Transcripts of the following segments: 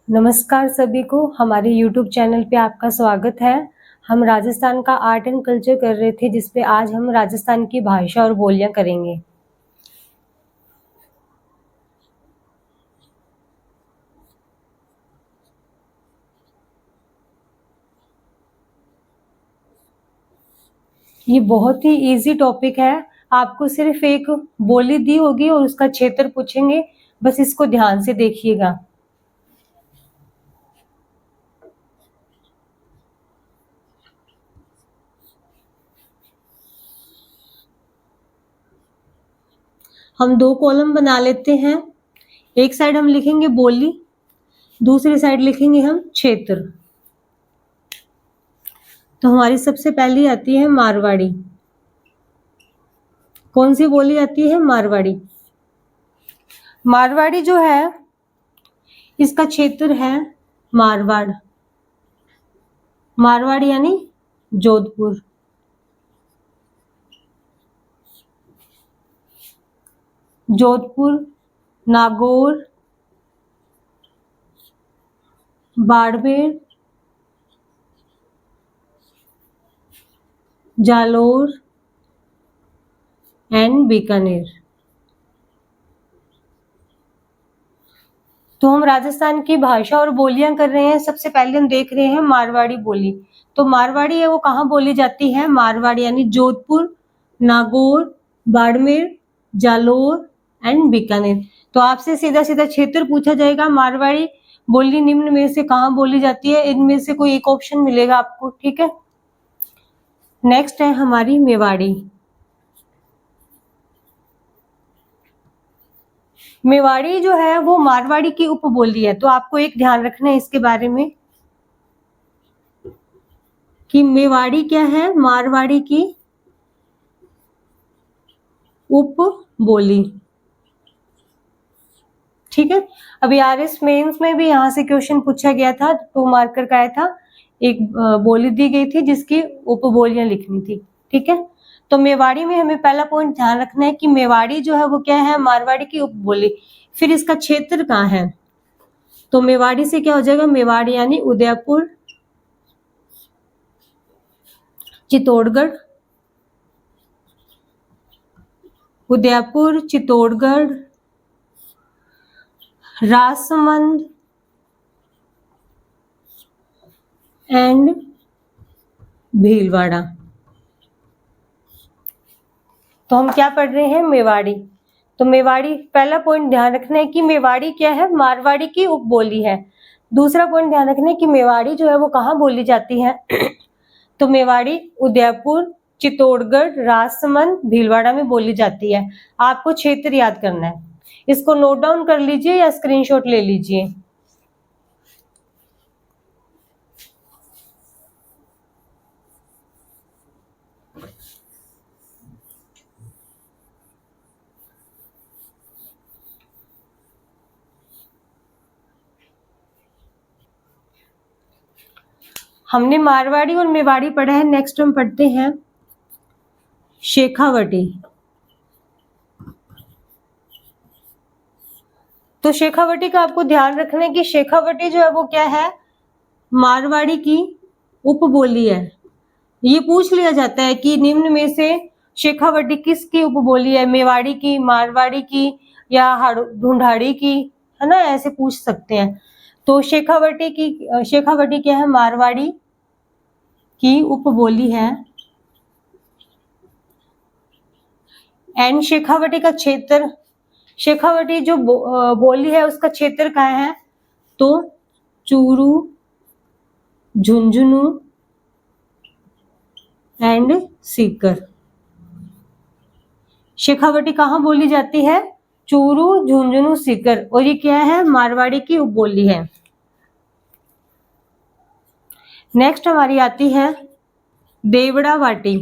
नमस्कार सभी को, हमारे YouTube चैनल पे आपका स्वागत है। हम राजस्थान का आर्ट एंड कल्चर कर रहे थे, जिसपे आज हम राजस्थान की भाषा और बोलियां करेंगे। ये बहुत ही इजी टॉपिक है। आपको सिर्फ एक बोली दी होगी और उसका क्षेत्र पूछेंगे, बस इसको ध्यान से देखिएगा। हम दो कॉलम बना लेते हैं। एक साइड हम लिखेंगे बोली, दूसरी साइड लिखेंगे हम क्षेत्र। तो हमारी सबसे पहली आती है मारवाड़ी। कौन सी बोली आती है? मारवाड़ी। मारवाड़ी जो है, इसका क्षेत्र है मारवाड़। मारवाड़ यानी जोधपुर। जोधपुर, नागौर, बाड़मेर, जालोर एंड बीकानेर। तो हम राजस्थान की भाषा और बोलियां कर रहे हैं। सबसे पहले हम देख रहे हैं मारवाड़ी बोली। तो मारवाड़ी है वो कहाँ बोली जाती है? मारवाड़ी यानी जोधपुर, नागौर, बाड़मेर, जालोर एंड बीकानेर। तो आपसे सीधा सीधा क्षेत्र पूछा जाएगा। मारवाड़ी बोली निम्न में से कहाँ बोली जाती है? इनमें से कोई एक ऑप्शन मिलेगा आपको, ठीक है। नेक्स्ट है हमारी मेवाड़ी। मेवाड़ी जो है वो मारवाड़ी की उपबोली है। तो आपको एक ध्यान रखना है इसके बारे में कि मेवाड़ी क्या है? मारवाड़ी की उपबोली, ठीक है। अभी आरएस मेंस में भी यहाँ से क्वेश्चन पूछा गया था, 2 मार्कर का आया था। एक बोली दी गई थी जिसकी उपबोलियां लिखनी थी, ठीक है। तो मेवाड़ी में हमें पहला पॉइंट ध्यान रखना है कि मेवाड़ी जो है वो क्या है? मारवाड़ी की उपबोली। फिर इसका क्षेत्र कहाँ है? तो मेवाड़ी से क्या हो जाएगा? मेवाड़ी यानी उदयपुर, चित्तौड़गढ़, उदयपुर, चित्तौड़गढ़, राजसमंद एंड भीलवाड़ा। तो हम क्या पढ़ रहे हैं? मेवाड़ी। तो मेवाड़ी, पहला पॉइंट ध्यान रखना है कि मेवाड़ी क्या है? मारवाड़ी की उपबोली है। दूसरा पॉइंट ध्यान रखना है कि मेवाड़ी जो है वो कहाँ बोली जाती है? तो मेवाड़ी उदयपुर, चित्तौड़गढ़, राजसमंद, भीलवाड़ा में बोली जाती है। आपको क्षेत्र याद करना है। इसको नोट डाउन कर लीजिए या स्क्रीनशॉट ले लीजिए। हमने मारवाड़ी और मेवाड़ी पढ़ा है। नेक्स्ट हम पढ़ते हैं शेखावटी। तो शेखावटी का आपको ध्यान रखना है कि शेखावटी जो है वो क्या है? मारवाड़ी की उपबोली है। ये पूछ लिया जाता है कि निम्न में से शेखावटी किसकी उपबोली है? मेवाड़ी की, मारवाड़ी की या ढूंढाड़ी की, है ना, ऐसे पूछ सकते हैं। तो शेखावटी क्या है? मारवाड़ी की उपबोली है। एंड शेखावटी का क्षेत्र, शेखावटी जो बोली है उसका क्षेत्र कहाँ है? तो चूरू, झुंझुनू एंड सीकर। शेखावटी कहाँ बोली जाती है? चूरू, झुंझुनू, सीकर। और ये क्या है? मारवाड़ी की उपबोली है। नेक्स्ट हमारी आती है देवड़ा वाटी।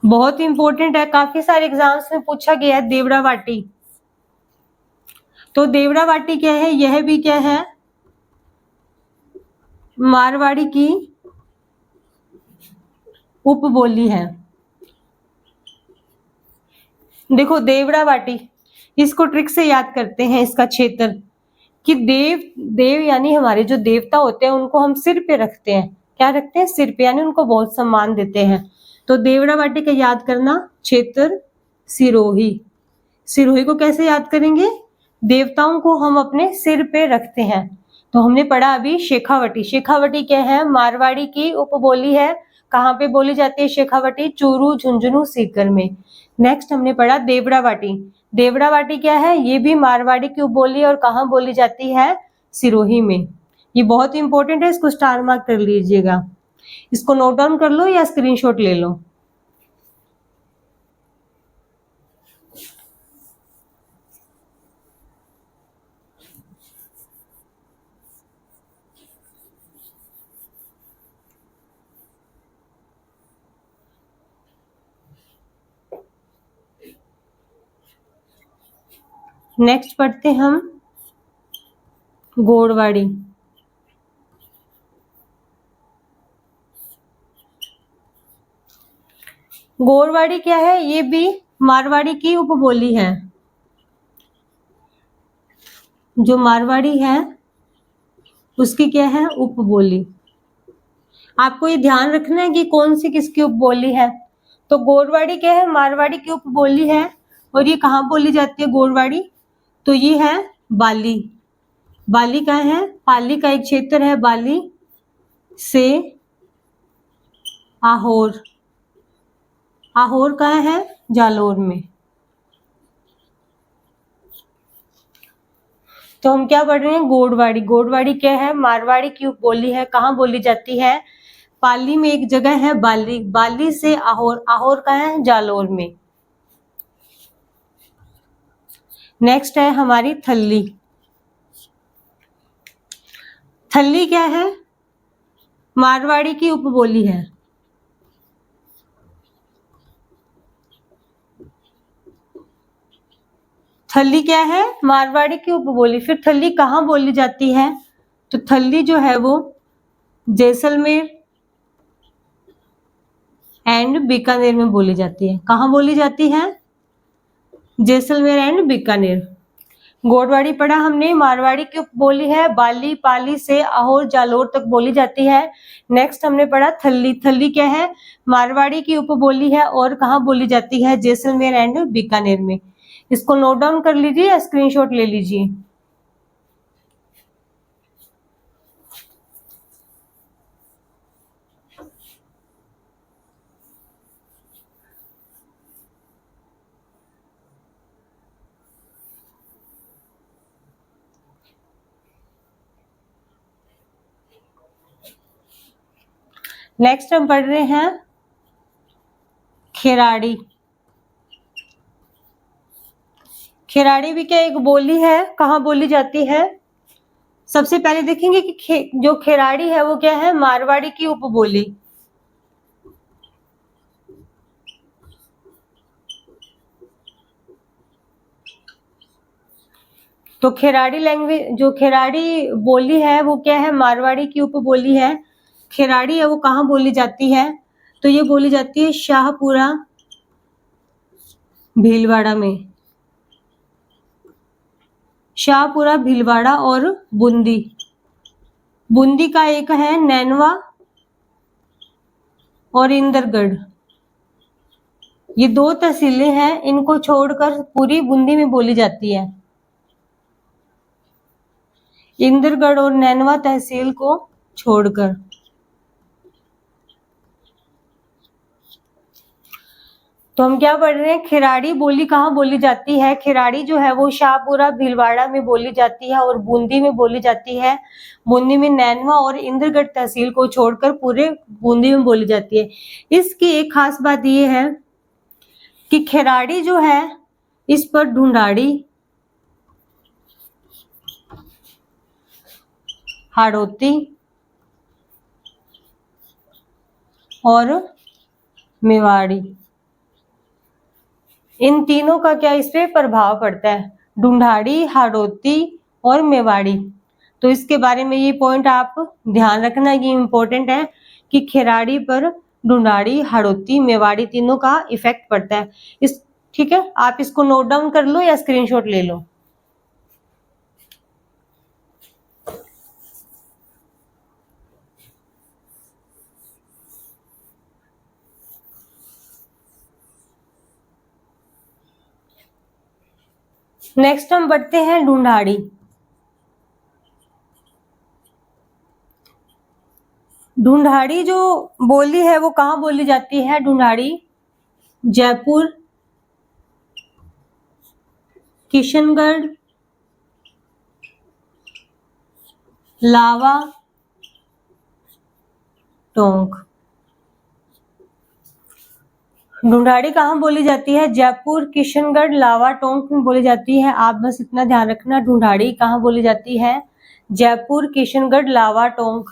बहुत इंपॉर्टेंट है, काफी सारे एग्जाम्स में पूछा गया है देवड़ा वाटी। तो देवड़ा वाटी क्या है? यह भी क्या है? मारवाड़ी की उपबोली है। देखो देवड़ा वाटी, इसको ट्रिक से याद करते हैं इसका क्षेत्र, कि देव यानी हमारे जो देवता होते हैं उनको हम सिर पे रखते हैं। क्या रखते हैं? सिर पे, यानी उनको बहुत सम्मान देते हैं। तो देवड़ा वाटिका याद करना, क्षेत्र सिरोही। सिरोही को कैसे याद करेंगे? देवताओं को हम अपने सिर पे रखते हैं। तो हमने पढ़ा अभी शेखावटी। शेखावटी क्या है? मारवाड़ी की उपबोली है। कहाँ पे बोली जाती है शेखावटी? चूरू, झुंझुनू, सीकर में। नेक्स्ट हमने पढ़ा देवड़ा वाटी। देवड़ा वाटी क्या है? ये भी मारवाड़ी की उपबोली है और कहाँ बोली जाती है? सिरोही में। ये बहुत इंपॉर्टेंट है, इसको स्टार मार्क कर लीजिएगा। इसको नोट डाउन कर लो या स्क्रीनशॉट ले लो। नेक्स्ट पढ़ते हम गोड़वाड़ी। गोड़वाड़ी क्या है? ये भी मारवाड़ी की उपबोली है। जो मारवाड़ी है उसकी क्या है? उपबोली। आपको ये ध्यान रखना है कि कौन सी किसकी उपबोली है। तो गोड़वाड़ी क्या है? मारवाड़ी की उपबोली है। और ये कहाँ बोली जाती है गोड़वाड़ी? तो ये है बाली। बाली का है, पाली का एक क्षेत्र है बाली से आहोर। आहोर कहाँ है? जालोर में। तो हम क्या पढ़ रहे हैं? गोड़वाड़ी। गोड़वाड़ी क्या है? मारवाड़ी की उपबोली है। कहाँ बोली जाती है? पाली में एक जगह है बाली। बाली से आहोर। आहोर कहाँ है? जालोर में। नेक्स्ट है हमारी थल्ली। थल्ली क्या है? मारवाड़ी की उपबोली है। थल्ली क्या है? मारवाड़ी की उपबोली। फिर थल्ली कहाँ बोली जाती है? तो थल्ली जो है वो जैसलमेर एंड बीकानेर में बोली जाती है। कहाँ बोली जाती है? जैसलमेर एंड बीकानेर। गोड़वाड़ी पढ़ा हमने। मारवाड़ी की उपबोली है, बाली पाली से आहोर जालोर तक बोली जाती है। नेक्स्ट हमने पढ़ा थल्ली। थल्ली क्या है? मारवाड़ी की उपबोली है और कहाँ बोली जाती है? जैसलमेर एंड बीकानेर में। इसको नोट डाउन कर लीजिए या स्क्रीनशॉट ले लीजिए। नेक्स्ट हम पढ़ रहे हैं खेराड़ी। खेराड़ी भी क्या एक बोली है? कहाँ बोली जाती है? सबसे पहले देखेंगे कि जो खेराड़ी है वो क्या है? मारवाड़ी की उपबोली। तो खेराड़ी लैंग्वेज, जो खेराड़ी बोली है वो क्या है? मारवाड़ी की उपबोली है। खेराड़ी है वो कहाँ बोली जाती है? तो ये बोली जाती है शाहपुरा भीलवाड़ा में। शाहपुरा, भीलवाड़ा और बूंदी। बूंदी का एक है नैनवा और इंदरगढ़। ये दो तहसीलें हैं, इनको छोड़कर पूरी बूंदी में बोली जाती है। इंदरगढ़ और नैनवा तहसील को छोड़कर। तो हम क्या पढ़ रहे हैं? खिराड़ी बोली कहाँ बोली जाती है? खिराड़ी जो है वो शाहपुरा भीलवाड़ा में बोली जाती है और बूंदी में बोली जाती है। बूंदी में नैनवा और इंद्रगढ़ तहसील को छोड़कर पूरे बूंदी में बोली जाती है। इसकी एक खास बात ये है कि खिराड़ी जो है इस पर ढूंढाड़ी, हाड़ौती और मेवाड़ी, इन तीनों का क्या इस पे प्रभाव पड़ता है? ढूंढाड़ी, हाड़ौती और मेवाड़ी। तो इसके बारे में ये पॉइंट आप ध्यान रखना, ये इम्पोर्टेंट है कि खिराड़ी पर ढूंढाड़ी, हाड़ौती, मेवाड़ी तीनों का इफेक्ट पड़ता है। इस ठीक है, आप इसको नोट डाउन कर लो या स्क्रीनशॉट ले लो। नेक्स्ट हम बढ़ते हैं ढूंढाड़ी। ढूंढाड़ी जो बोली है वो कहाँ बोली जाती है? ढूंढाड़ी जयपुर, किशनगढ़, लावा, टोंक। ढूंढाड़ी कहाँ बोली जाती है? जयपुर, किशनगढ़, लावा, टोंक में बोली जाती है। आप बस इतना ध्यान रखना, ढूंढाड़ी कहाँ बोली जाती है? जयपुर, किशनगढ़, लावा, टोंक।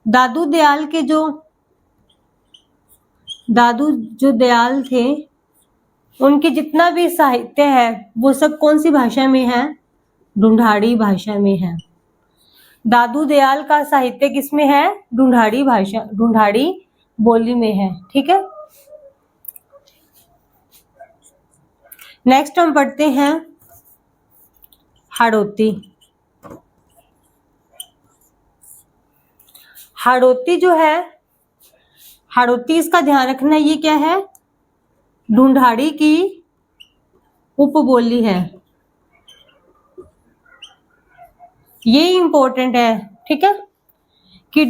दादू जो दयाल थे, उनके जितना भी साहित्य है वो सब कौन सी भाषा में है? ढूंढाड़ी भाषा में है। दादू दयाल का साहित्य किसमें है? ढूंढाड़ी भाषा, ढूंढाड़ी बोली में है। ठीक है, नेक्स्ट हम पढ़ते हैं हाड़ौती। हाड़ौती जो है, हाड़ौती इसका ध्यान रखना, ये क्या है? ढूंढाड़ी की उपबोली है। ये इंपॉर्टेंट है, ठीक है, कि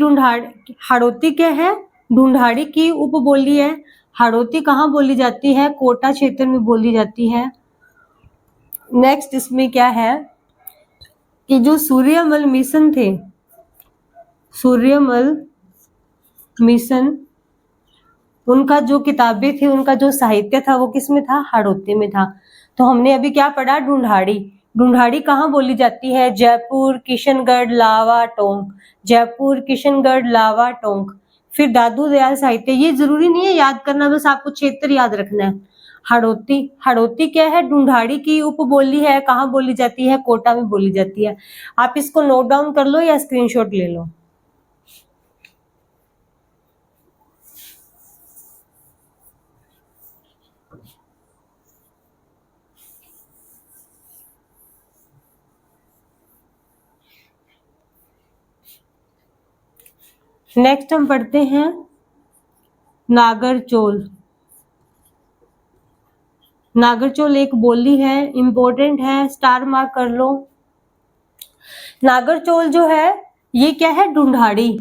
हाड़ौती क्या है? ढूंढाड़ी की उपबोली है। हाड़ौती कहाँ बोली जाती है? कोटा क्षेत्र में बोली जाती है। नेक्स्ट इसमें क्या है कि जो सूर्यमल मिशन थे, सूर्यमल मिशन, उनका जो किताबें थी, उनका जो साहित्य था वो किस में था? हाड़ौती में था। तो हमने अभी क्या पढ़ा? ढूंढाड़ी। ढूंढाड़ी कहाँ बोली जाती है? जयपुर, किशनगढ़, लावा, टोंक। जयपुर, किशनगढ़, लावा, टोंक। फिर दादू दयाल साहित्य, ये जरूरी नहीं है याद करना, बस आपको क्षेत्र याद रखना है। हाड़ौती, हाड़ौती क्या है? ढूंढाड़ी की उपबोली है। कहाँ बोली जाती है? कोटा में बोली जाती है। आप इसको नोट डाउन कर लो या स्क्रीनशॉट ले लो। नेक्स्ट हम पढ़ते हैं नागरचोल। नागरचोल एक बोली है, इंपॉर्टेंट है, स्टार मार्क कर लो। नागरचोल जो है ये क्या है? ढूंढाड़ी,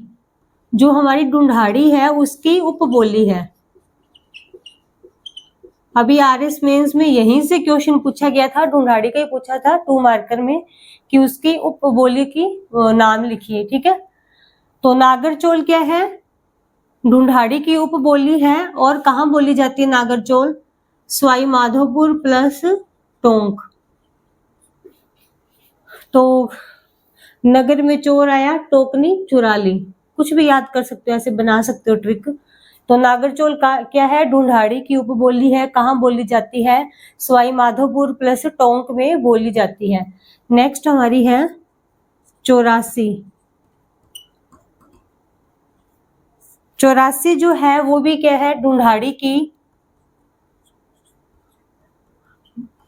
जो हमारी ढूंढाड़ी है उसकी उपबोली है। अभी आरएस मेंस में यहीं से क्वेश्चन पूछा गया था, ढूंढाड़ी का ही पूछा था 2 मार्कर में, कि उसकी उपबोली की नाम लिखिए। ठीक है, तो नागरचोल क्या है? ढूंढाड़ी की उपबोली है। और कहाँ बोली जाती है नागरचोल? सवाई माधोपुर प्लस टोंक। तो नगर में चोर आया, टोकनी चुरा ली, कुछ भी याद कर सकते हो, ऐसे बना सकते हो ट्रिक। तो नागरचोल का क्या है? ढूंढाड़ी की उपबोली है। कहाँ बोली जाती है? सवाई माधोपुर प्लस टोंक में बोली जाती है। नेक्स्ट हमारी है 84। 84 जो है वो भी क्या है? ढूंढाड़ी की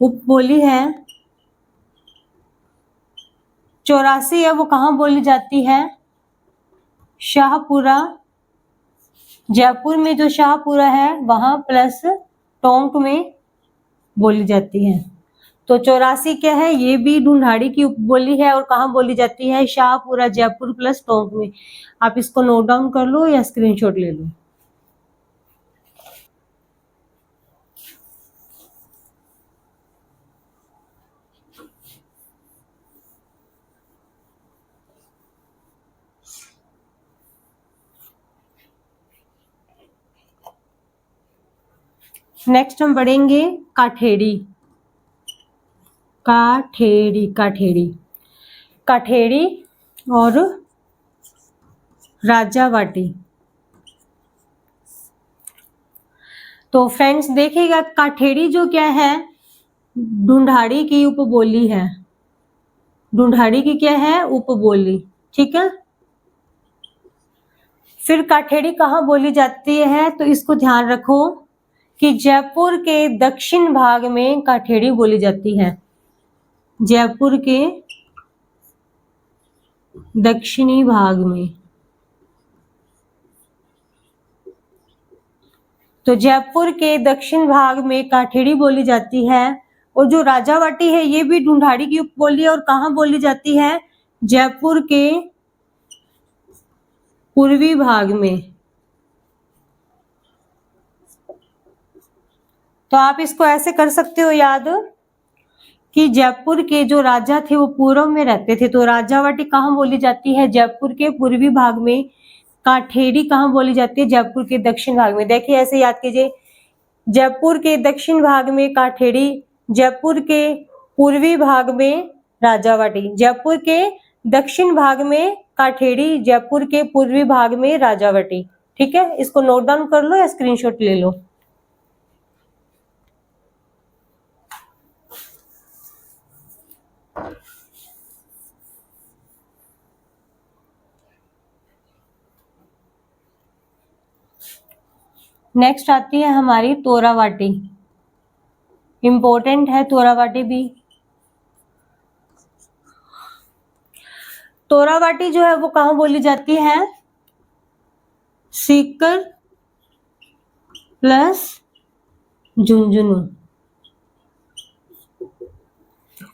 उपबोली है। 84 है वो कहाँ बोली जाती है? शाहपुरा, जयपुर में जो शाहपुरा है वहां प्लस टोंक में बोली जाती है। तो 84 क्या है? ये भी ढूंढाड़ी की उपबोली है और कहाँ बोली जाती है? शाहपुरा, जयपुर प्लस टोंक में। आप इसको नोट डाउन कर लो या स्क्रीनशॉट ले लो। नेक्स्ट हम पढ़ेंगे काठेड़ी। काठेड़ी, काठेड़ी, काठेड़ी और राजावाटी। तो फ्रेंड्स देखिएगा, काठेड़ी जो क्या है? ढूंढाड़ी की उपबोली है। ढूंढाड़ी की क्या है? उपबोली। ठीक है, फिर काठेड़ी कहाँ बोली जाती है? तो इसको ध्यान रखो कि जयपुर के दक्षिण भाग में काठेड़ी बोली जाती है। जयपुर के दक्षिणी भाग में, तो जयपुर के दक्षिण भाग में काठेड़ी बोली जाती है। और जो राजावाटी है ये भी ढूंढाड़ी की उपबोली है और कहाँ बोली जाती है? जयपुर के पूर्वी भाग में। तो आप इसको ऐसे कर सकते हो याद कि जयपुर के जो राजा थे वो पूर्व में रहते थे, तो राजावाटी कहाँ बोली जाती है? जयपुर के पूर्वी भाग में। काठेड़ी कहाँ बोली जाती है? जयपुर के दक्षिण भाग में। देखिए ऐसे याद कीजिए, जयपुर के दक्षिण भाग में काठेड़ी, जयपुर के पूर्वी भाग में राजावाटी, जयपुर के दक्षिण भाग में काठेड़ी, जयपुर के पूर्वी भाग में राजावाटी। ठीक है, इसको नोट डाउन कर लो या स्क्रीनशॉट ले लो। नेक्स्ट आती है हमारी तोरावाटी। इंपॉर्टेंट है तोरावाटी भी। तोरावाटी जो है वो कहाँ बोली जाती है? सीकर प्लस झुंझुनू।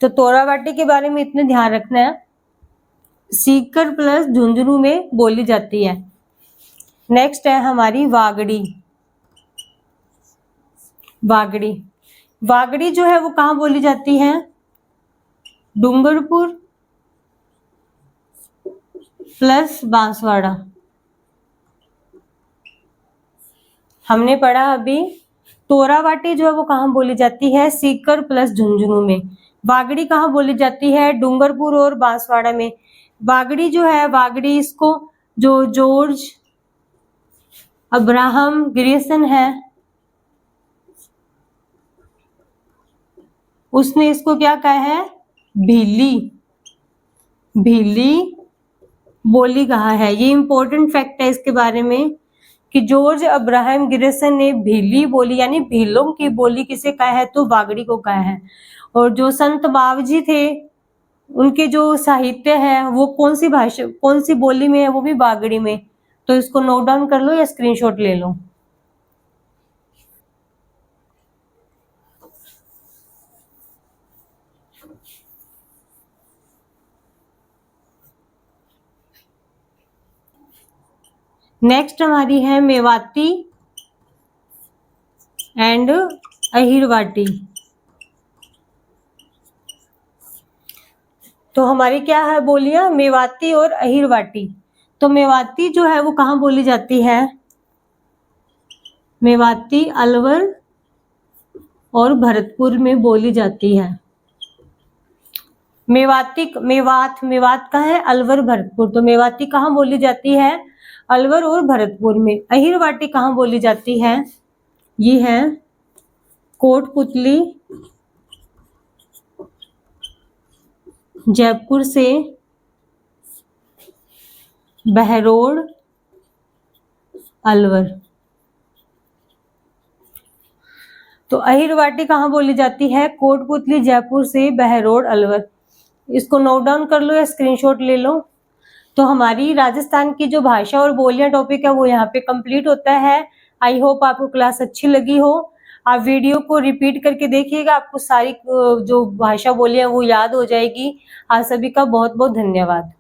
तो तोरावाटी के बारे में इतने ध्यान रखना है, सीकर प्लस झुंझुनू में बोली जाती है। नेक्स्ट है हमारी वागड़ी। वागड़ी, वागड़ी जो है वो कहाँ बोली जाती है? डूंगरपुर प्लस बांसवाड़ा। हमने पढ़ा अभी तोरावाटी जो है वो कहाँ बोली जाती है? सीकर प्लस झुंझुनू में। वागड़ी कहाँ बोली जाती है? डूंगरपुर और बांसवाड़ा में। वागड़ी जो है, वागड़ी इसको जो जॉर्ज अब्राहम ग्रियर्सन है उसने इसको क्या कहा है? भीली, भीली बोली कहा है। ये इंपॉर्टेंट फैक्ट है इसके बारे में कि जॉर्ज अब्राहम ग्रियर्सन ने भीली बोली यानी भीलों की बोली किसे कहा है? तो वागड़ी को कहा है। और जो संत बावजी थे उनके जो साहित्य है वो कौन सी भाषा, कौन सी बोली में है? वो भी वागड़ी में। तो इसको नोट डाउन कर लो या स्क्रीनशॉट ले लो। नेक्स्ट हमारी है मेवाती एंड अहिरवाटी। तो हमारी क्या है बोलियां? मेवाती और अहिरवाटी। तो मेवाती जो है वो कहाँ बोली जाती है? मेवाती अलवर और भरतपुर में बोली जाती है। मेवाती, मेवात कहाँ है? अलवर भरतपुर। तो मेवाती कहाँ बोली जाती है? अलवर और भरतपुर में। अहिरवाटी कहाँ बोली जाती है? ये है कोटपुतली, जयपुर से बहरोड, अलवर। तो अहिरवाटी कहाँ बोली जाती है? कोटपुतली, जयपुर से बहरोड, अलवर। इसको नोट डाउन कर लो या स्क्रीनशॉट ले लो। तो हमारी राजस्थान की जो भाषा और बोलियां टॉपिक है वो यहाँ पे कंप्लीट होता है। आई होप आपको क्लास अच्छी लगी हो। आप वीडियो को रिपीट करके देखिएगा, आपको सारी जो भाषा बोलियां वो याद हो जाएगी। आप सभी का बहुत बहुत धन्यवाद।